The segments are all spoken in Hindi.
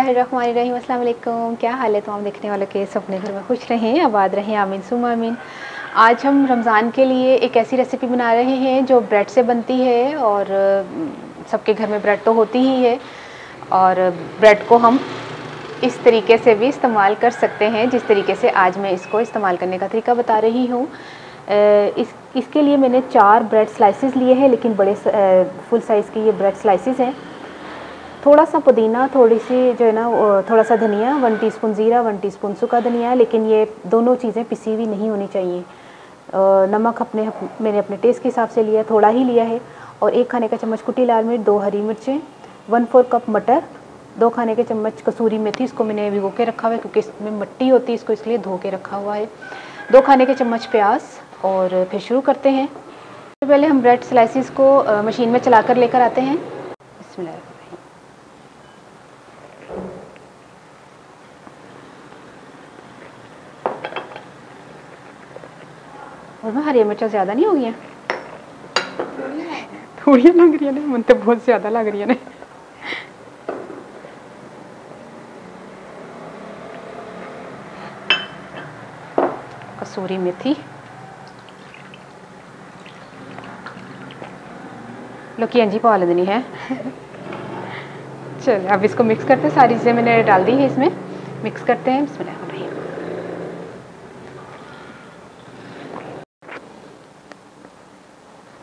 बिस्मिल्लाहिर्रहमानिर्रहीम। अस्सलाम वालेकुम। क्या हाल है तमाम देखने वालों के, सब अपने घर में खुश रहें, आबाद रहें, आमीन सुम आमीन। आज हम रमज़ान के लिए एक ऐसी रेसिपी बना रहे हैं जो ब्रेड से बनती है और सबके घर में ब्रेड तो होती ही है और ब्रेड को हम इस तरीके से भी इस्तेमाल कर सकते हैं जिस तरीके से आज मैं इसको इस्तेमाल करने का तरीका बता रही हूँ। इसके लिए मैंने 4 ब्रेड स्लाइसेस लिए हैं, लेकिन बड़े फुल साइज़ के ये ब्रेड स्लाइसेस हैं। थोड़ा सा पुदीना, थोड़ी सी जो है ना थोड़ा सा धनिया, 1 टीस्पून ज़ीरा, 1 टीस्पून सूखा धनिया, लेकिन ये दोनों चीज़ें पिसी हुई नहीं होनी चाहिए। नमक मैंने अपने टेस्ट के हिसाब से लिया, थोड़ा ही लिया है। और 1 खाने का चम्मच कुटी लाल मिर्च, 2 हरी मिर्चें, 1/4 कप मटर, 2 खाने के चम्मच कसूरी मेथी, इसको मैंने भिगो के रखा हुआ है क्योंकि इसमें मिट्टी होती है, इसको इसलिए धो के रखा हुआ है, 2 खाने के चम्मच प्याज। और फिर शुरू करते हैं। तो पहले हम ब्रेड स्लाइसिस को मशीन में चला कर लेकर आते हैं। बिस्मिल्लाह। और मैं हरी मिर्चा ज़्यादा नहीं हो गई हैं, थोड़ी लग रही है ना, मन तो बहुत ज़्यादा लग रही है ना। कसूरी मेथी, लोकी अंजी पा लेनी है। चलिए अब इसको मिक्स करते हैं। सारी चीज़ें मैंने डाल दी है, इसमें मिक्स करते हैं। बिस्मिल्लाह।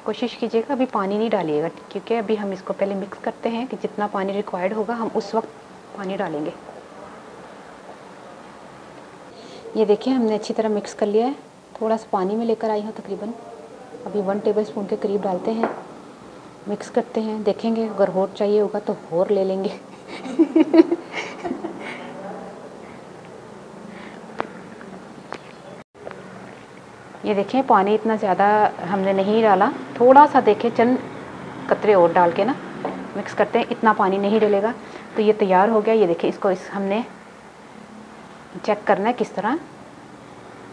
कोशिश कीजिएगा अभी पानी नहीं डालिएगा, क्योंकि अभी हम इसको पहले मिक्स करते हैं कि जितना पानी रिक्वायर्ड होगा हम उस वक्त पानी डालेंगे। ये देखिए हमने अच्छी तरह मिक्स कर लिया है। थोड़ा सा पानी में लेकर आई हूँ, तकरीबन अभी 1 टेबलस्पून के करीब डालते हैं। मिक्स करते हैं, देखेंगे अगर और चाहिए होगा तो और ले लेंगे। ये देखें पानी इतना ज़्यादा हमने नहीं डाला, थोड़ा सा देखें चंद कतरे और डाल के ना मिक्स करते हैं। इतना पानी नहीं डलेगा तो ये तैयार हो गया। ये देखें इसको हमने चेक करना है किस तरह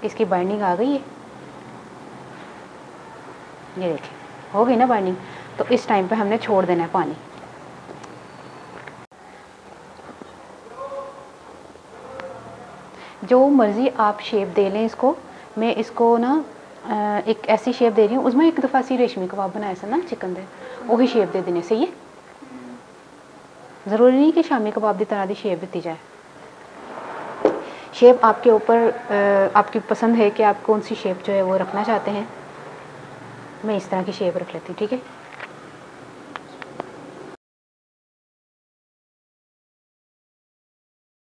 इसकी बाइंडिंग आ गई है। ये देखें हो गई ना बाइंडिंग, तो इस टाइम पे हमने छोड़ देना है पानी। जो मर्ज़ी आप शेप दे लें इसको। मैं इसको ना एक ऐसी शेप दे रही हूँ, उसमें एक दफ़ा सी रेशमी कबाब बनाया था ना चिकन दे, वही शेप दे देने से। ये ज़रूरी नहीं कि शामी कबाब की तरह की शेप दी जाए। शेप आपके ऊपर आपकी पसंद है कि आप कौन सी शेप जो है वो रखना चाहते हैं। मैं इस तरह की शेप रख लेती हूँ, ठीक है।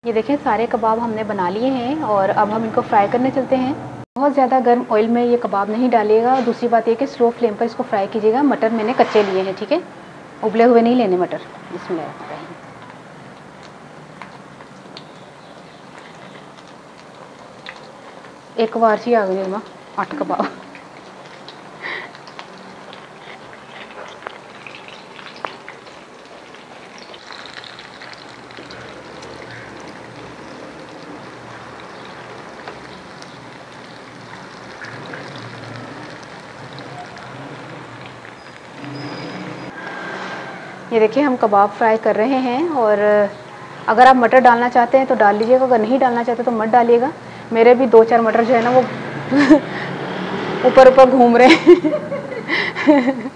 ये देखें सारे कबाब हमने बना लिए हैं और अब हम इनको फ्राई करने चलते हैं। बहुत ज़्यादा गर्म ऑयल में ये कबाब नहीं डालिएगा। दूसरी बात ये कि स्लो फ्लेम पर इसको फ्राई कीजिएगा। मटर मैंने कच्चे लिए हैं, ठीक है, उबले हुए नहीं लेने मटर। इसमें एक बार से आ गए 8 कबाब। ये देखिए हम कबाब फ्राई कर रहे हैं और अगर आप मटर डालना चाहते हैं तो डाल लीजिएगा, अगर नहीं डालना चाहते तो मत डालिएगा। मेरे भी 2-4 मटर जो है ना वो ऊपर ऊपर घूम रहे हैं।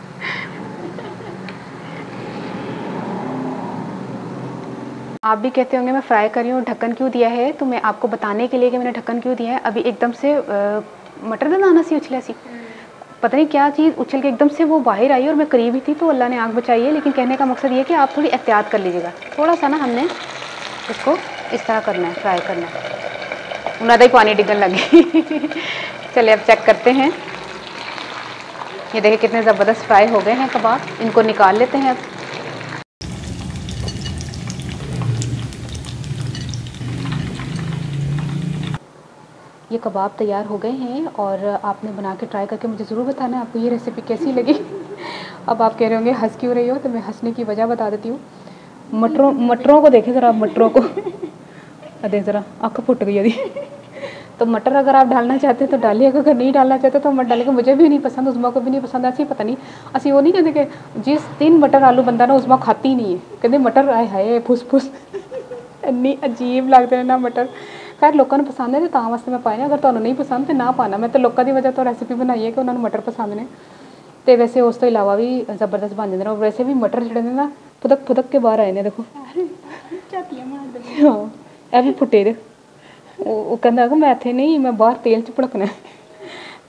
आप भी कहते होंगे मैं फ्राई कर रही हूँ, ढक्कन क्यों दिया है? तो मैं आपको बताने के लिए कि मैंने ढक्कन क्यों दिया है। अभी एकदम से मटर का दाना सी उछला सी, पता नहीं क्या चीज़ उछल के एकदम से वो बाहर आई और मैं करीब ही थी, तो अल्लाह ने आँख बचाई है। लेकिन कहने का मकसद ये कि आप थोड़ी एहतियात कर लीजिएगा। थोड़ा सा ना हमने इसको इस तरह करना है, फ्राई करना है। उन्हें ही पानी डिगन लगी। चलिए अब चेक करते हैं। ये देखिए कितने ज़बरदस्त फ्राई हो गए हैं कबाब। इनको निकाल लेते हैं अब। ये कबाब तैयार हो गए हैं और आपने बना के ट्राई करके मुझे ज़रूर बताना है आपको ये रेसिपी कैसी लगी। अब आप कह रहे होंगे हंस क्यों रही हो, तो मैं हंसने की वजह बता देती हूँ। मटरों को देखें ज़रा, मटरों को अरे ज़रा आँख फुट गई अभी। तो मटर अगर आप डालना चाहते हैं तो डालिएगा, अगर नहीं डालना चाहते तो मत डालिएगा। मुझे भी नहीं पसंद, उस्मा को भी नहीं पसंद। ऐसी पता नहीं असी वो नहीं कहते कि जिस दिन मटर आलू बनता ना उस्मा खाती ही नहीं है, कहते मटर आए हाय फुस फुस। इन्नी अजीब लगते हैं ना मटर। खैर लोगों को पसंद है तो तां वास्ते मैं पाए ने, अगर तुहानू नहीं पसंद तो ना पाना। मैं तो लोगों की वजह तो रेसिपी बनाई है कि उन्होंने मटर पसंद ने। तो वैसे उस तो इलावा भी जबरदस्त बन जाते हैं। वैसे भी मटर जिहड़े ने ना फुदक फुदक के बाहर आए ने, देखो हाँ ये भी फुटे दे। वो कहता कि मैं इत्थे नहीं, मैं बाहर तेल च भड़कना है।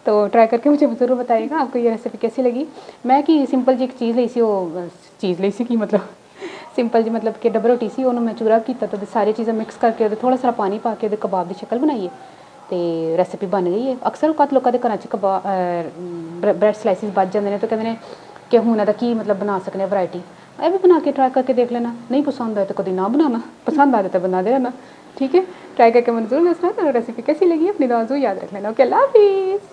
तो ट्राई करके मुझे ज़रूर बताइएगा आपको ये रेसिपी कैसी लगी। मैं कि सिंपल जी एक चीज़ ली सी, वो चीज़ ली सी कि मतलब सिंपल जी मतलब कि डबल रोटी सी, उन्होंने मैं चूरा किया तो सारी चीज़ें मिक्स करके थोड़ा सा पानी पा के कबाब की शक्ल बनाई है तो रेसिपी बन गई है। अक्सर औकात लोगों के घर च कबाब ब्रैड स्लाइसिस बच जाते हैं तो कहते हैं कि हुण इहदा की मतलब बना सकने वैरायटी। ये भी बना के ट्राई करके देख लेना, नहीं पसंद आए तो कभी ना बनाना, पसंद आए तो बना दे रहना। ठीक है, ट्राई करके मुझे ज़रूर दसना तो रेसिपी कैसी लगी। अपनी दुआ याद रख लेना। ओके, अल्लाह हाफिज़।